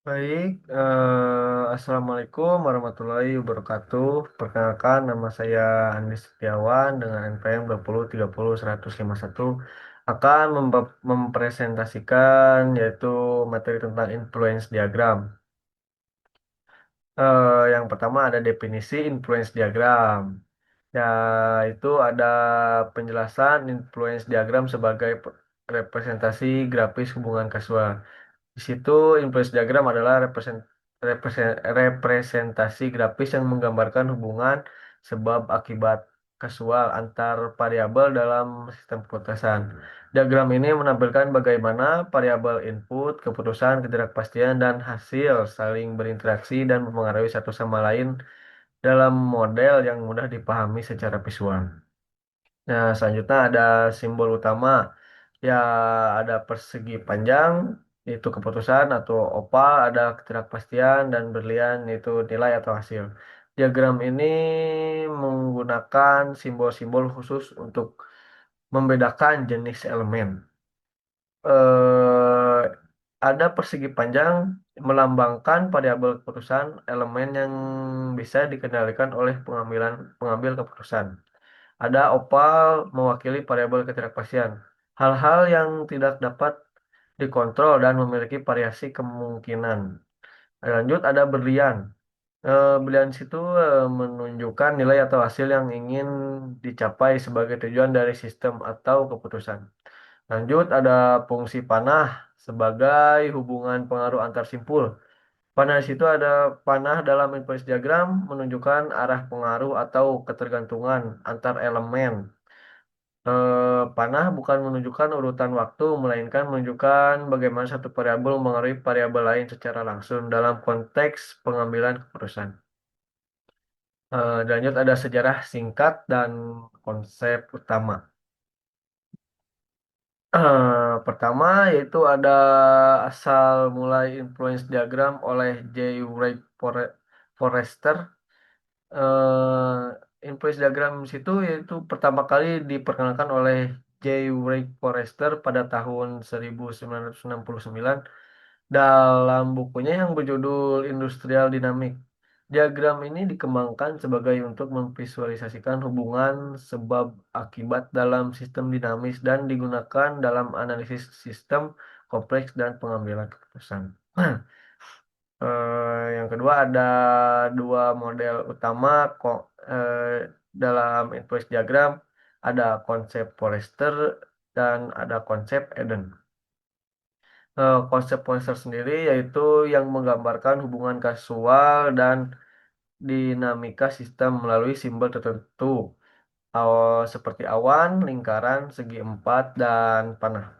Baik, Assalamualaikum warahmatullahi wabarakatuh. Perkenalkan, nama saya Andi Setiawan dengan NPM 2030 151 akan mempresentasikan yaitu materi tentang influence diagram. Yang pertama ada definisi influence diagram. Ya, itu ada penjelasan influence diagram sebagai representasi grafis hubungan kausal. Di situ influence diagram adalah representasi grafis yang menggambarkan hubungan sebab akibat kausal antar variabel dalam sistem keputusan. Diagram ini menampilkan bagaimana variabel input, keputusan, ketidakpastian, dan hasil saling berinteraksi dan mempengaruhi satu sama lain dalam model yang mudah dipahami secara visual. Nah, selanjutnya ada simbol utama. Ya, ada persegi panjang, itu keputusan, atau opal, ada ketidakpastian, dan berlian, itu nilai atau hasil. Diagram ini menggunakan simbol-simbol khusus untuk membedakan jenis elemen. eh ada persegi panjang melambangkan variabel keputusan elemen yang bisa dikendalikan oleh pengambil keputusan. Ada opal mewakili variabel ketidakpastian. Hal-hal yang tidak dapat dikontrol dan memiliki variasi kemungkinan. Lanjut ada berlian. Berlian situ menunjukkan nilai atau hasil yang ingin dicapai sebagai tujuan dari sistem atau keputusan. Lanjut ada fungsi panah sebagai hubungan pengaruh antar simpul. Panah di situ ada panah dalam inverse diagram menunjukkan arah pengaruh atau ketergantungan antar elemen. Panah bukan menunjukkan urutan waktu, melainkan menunjukkan bagaimana satu variabel mempengaruhi variabel lain secara langsung dalam konteks pengambilan keputusan. Lanjut ada sejarah singkat dan konsep utama. Pertama yaitu ada asal mulai influence diagram oleh J. Wright Forrester. Influence diagram situ yaitu pertama kali diperkenalkan oleh J. Wright Forrester pada tahun 1969 dalam bukunya yang berjudul Industrial Dynamics. Diagram ini dikembangkan sebagai untuk memvisualisasikan hubungan sebab akibat dalam sistem dinamis dan digunakan dalam analisis sistem kompleks dan pengambilan keputusan. Yang kedua ada dua model utama dalam inverse diagram, ada konsep Forrester dan ada konsep Eden. Konsep Forrester sendiri yaitu yang menggambarkan hubungan kausal dan dinamika sistem melalui simbol tertentu, seperti awan, lingkaran, segi empat, dan panah.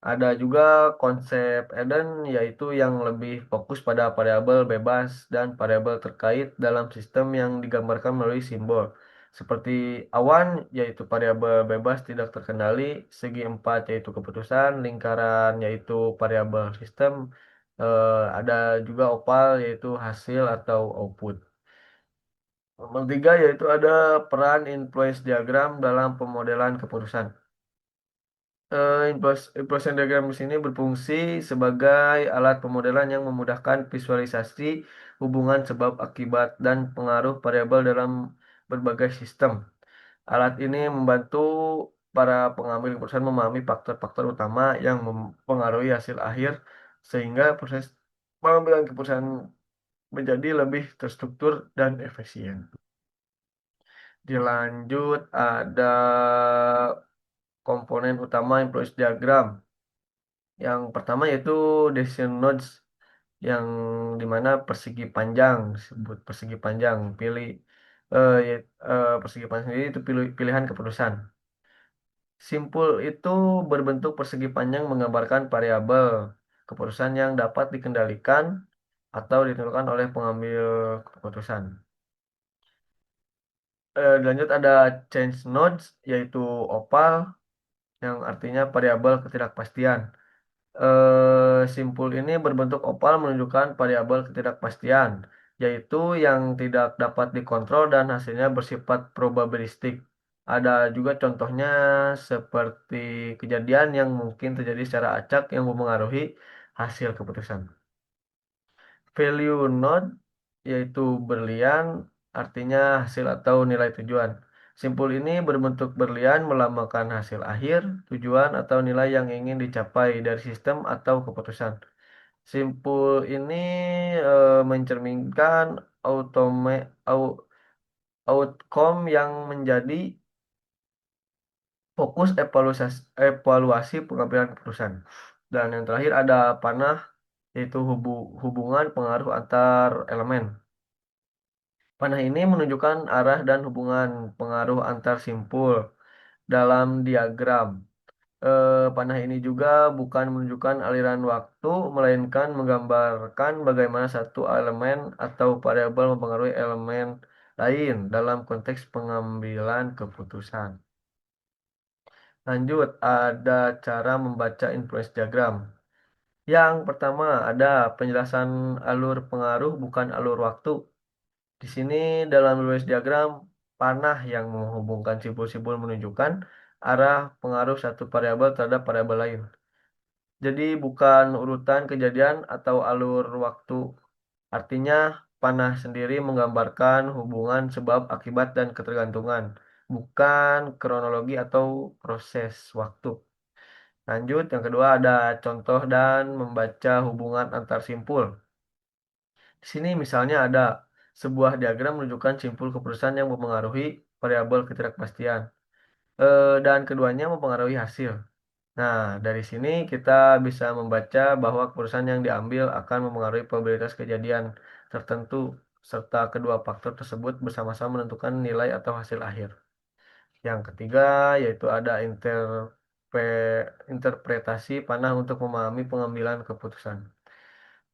Ada juga konsep Eden yaitu yang lebih fokus pada variabel bebas dan variabel terkait dalam sistem yang digambarkan melalui simbol. Seperti awan yaitu variabel bebas tidak terkendali, segi empat yaitu keputusan, lingkaran yaitu variabel sistem, ada juga opal yaitu hasil atau output. Nomor tiga yaitu ada peran influence diagram dalam pemodelan keputusan. Implosion diagram di sini berfungsi sebagai alat pemodelan yang memudahkan visualisasi hubungan sebab akibat dan pengaruh variabel dalam berbagai sistem. Alat ini membantu para pengambil keputusan memahami faktor-faktor utama yang mempengaruhi hasil akhir sehingga proses pengambilan keputusan menjadi lebih terstruktur dan efisien. Dilanjut ada komponen utama influence diagram. Yang pertama yaitu decision nodes yang dimana persegi panjang disebut persegi panjang persegi panjang sendiri itu pilihan keputusan. Simpul itu berbentuk persegi panjang menggambarkan variabel keputusan yang dapat dikendalikan atau ditentukan oleh pengambil keputusan. Lanjut ada change nodes yaitu opal yang artinya variabel ketidakpastian. Simpul ini berbentuk opal menunjukkan variabel ketidakpastian, yaitu yang tidak dapat dikontrol dan hasilnya bersifat probabilistik. Ada juga contohnya seperti kejadian yang mungkin terjadi secara acak yang mempengaruhi hasil keputusan. Value node yaitu berlian artinya hasil atau nilai tujuan. Simpul ini berbentuk berlian melambangkan hasil akhir, tujuan atau nilai yang ingin dicapai dari sistem atau keputusan. Simpul ini mencerminkan outcome yang menjadi fokus evaluasi pengambilan keputusan. Dan yang terakhir ada panah yaitu hubungan pengaruh antar elemen. Panah ini menunjukkan arah dan hubungan pengaruh antar simpul dalam diagram. Panah ini juga bukan menunjukkan aliran waktu, melainkan menggambarkan bagaimana satu elemen atau variabel mempengaruhi elemen lain dalam konteks pengambilan keputusan. Lanjut, ada cara membaca influence diagram. Yang pertama ada penjelasan alur pengaruh bukan alur waktu. Di sini dalam Lewis diagram, panah yang menghubungkan simpul-simpul menunjukkan arah pengaruh satu variabel terhadap variabel lain. Jadi bukan urutan kejadian atau alur waktu. Artinya panah sendiri menggambarkan hubungan sebab akibat dan ketergantungan, bukan kronologi atau proses waktu. Lanjut, yang kedua ada contoh dan membaca hubungan antar simpul. Di sini misalnya ada sebuah diagram menunjukkan simpul keputusan yang mempengaruhi variabel ketidakpastian, dan keduanya mempengaruhi hasil. Nah, dari sini kita bisa membaca bahwa keputusan yang diambil akan mempengaruhi probabilitas kejadian tertentu, serta kedua faktor tersebut bersama-sama menentukan nilai atau hasil akhir. Yang ketiga yaitu ada interpretasi panah untuk memahami pengambilan keputusan.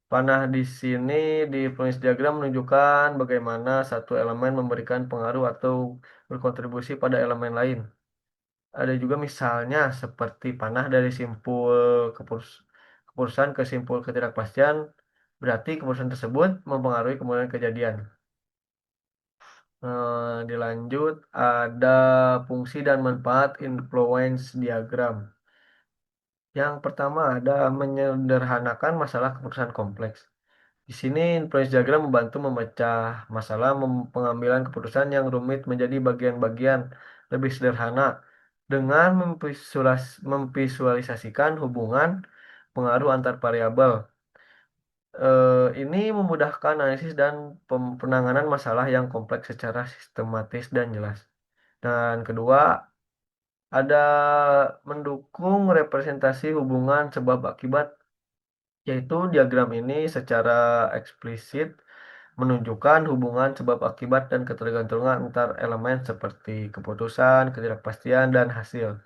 Panah di sini di Influence diagram menunjukkan bagaimana satu elemen memberikan pengaruh atau berkontribusi pada elemen lain. Ada juga misalnya seperti panah dari simpul keputusan ke simpul ketidakpastian, berarti keputusan tersebut mempengaruhi kemudian kejadian. Dilanjut, ada fungsi dan manfaat influence diagram. Yang pertama ada menyederhanakan masalah keputusan kompleks. Di sini influence diagram membantu memecah masalah pengambilan keputusan yang rumit menjadi bagian-bagian lebih sederhana dengan memvisualisasikan hubungan pengaruh antar variabel. Ini memudahkan analisis dan penanganan masalah yang kompleks secara sistematis dan jelas. Dan kedua, ada mendukung representasi hubungan sebab akibat, yaitu diagram ini secara eksplisit menunjukkan hubungan sebab akibat dan ketergantungan antar elemen seperti keputusan, ketidakpastian, dan hasil.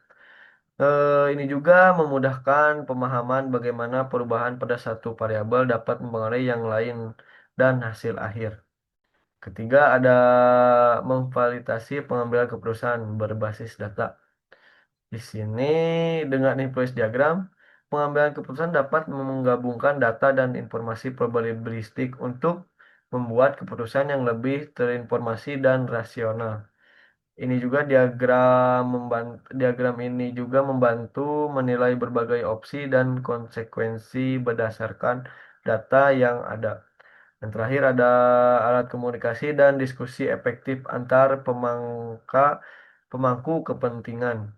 Ini juga memudahkan pemahaman bagaimana perubahan pada satu variabel dapat mempengaruhi yang lain dan hasil akhir. Ketiga, ada memvalidasi pengambilan keputusan berbasis data. Di sini dengan influence diagram, pengambilan keputusan dapat menggabungkan data dan informasi probabilistik untuk membuat keputusan yang lebih terinformasi dan rasional. Ini juga diagram ini juga membantu menilai berbagai opsi dan konsekuensi berdasarkan data yang ada. Dan terakhir ada alat komunikasi dan diskusi efektif antar pemangku kepentingan.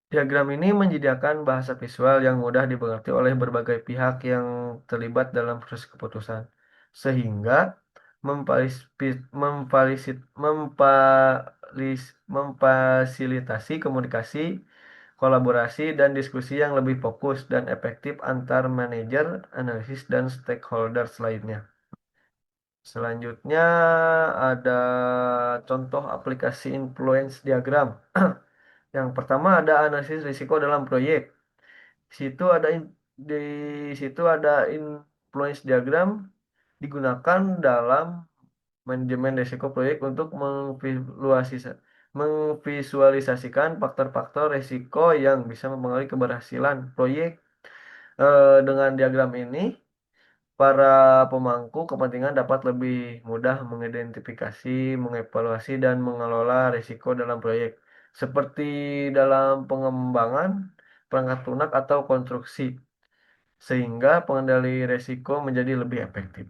Diagram ini menyediakan bahasa visual yang mudah dimengerti oleh berbagai pihak yang terlibat dalam proses keputusan, sehingga memfasilitasi komunikasi, kolaborasi, dan diskusi yang lebih fokus dan efektif antar manajer, analisis, dan stakeholders lainnya. Selanjutnya ada contoh aplikasi influence diagram. Yang pertama ada analisis risiko dalam proyek. Di situ ada di situ ada influence diagram digunakan dalam manajemen risiko proyek untuk memvisualisasikan faktor-faktor risiko yang bisa mempengaruhi keberhasilan proyek. Dengan diagram ini, para pemangku kepentingan dapat lebih mudah mengidentifikasi, mengevaluasi, dan mengelola risiko dalam proyek, seperti dalam pengembangan perangkat lunak atau konstruksi. sehingga pengendali resiko menjadi lebih efektif.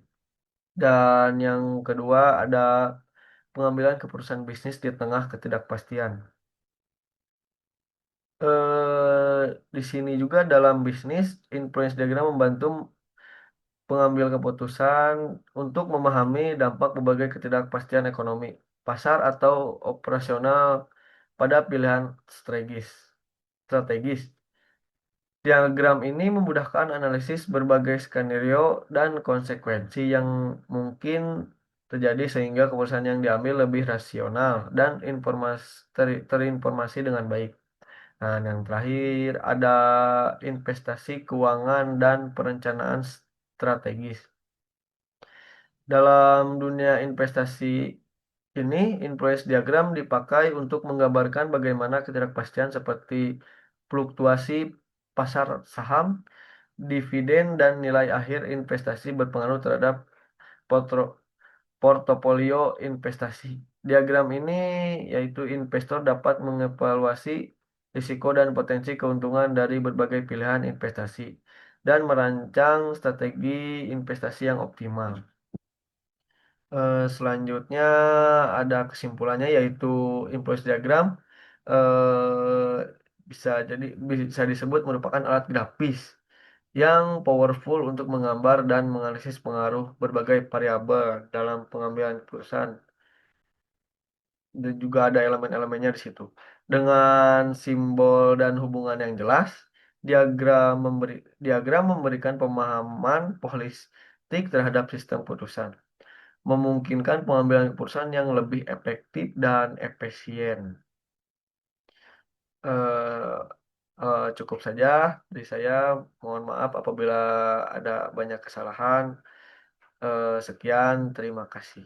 Dan yang kedua ada pengambilan keputusan bisnis di tengah ketidakpastian. Di sini juga dalam bisnis, influence diagram membantu pengambil keputusan untuk memahami dampak berbagai ketidakpastian ekonomi, pasar atau operasional pada pilihan strategis. Strategis. Diagram ini memudahkan analisis berbagai skenario dan konsekuensi yang mungkin terjadi sehingga keputusan yang diambil lebih rasional dan terinformasi dengan baik. Nah, yang terakhir ada investasi keuangan dan perencanaan strategis. Dalam dunia investasi ini, influence diagram dipakai untuk menggambarkan bagaimana ketidakpastian seperti fluktuasi pasar saham, dividen, dan nilai akhir investasi berpengaruh terhadap potro- portofolio investasi. Diagram ini yaitu investor dapat mengevaluasi risiko dan potensi keuntungan dari berbagai pilihan investasi dan merancang strategi investasi yang optimal. Selanjutnya ada kesimpulannya yaitu impulse diagram bisa disebut merupakan alat grafis yang powerful untuk menggambar dan menganalisis pengaruh berbagai variabel dalam pengambilan keputusan dan juga ada elemen-elemennya di situ. Dengan simbol dan hubungan yang jelas, diagram memberikan pemahaman holistik terhadap sistem keputusan, memungkinkan pengambilan keputusan yang lebih efektif dan efisien. Eh, Cukup saja dari saya. Mohon maaf apabila ada banyak kesalahan. Sekian, terima kasih.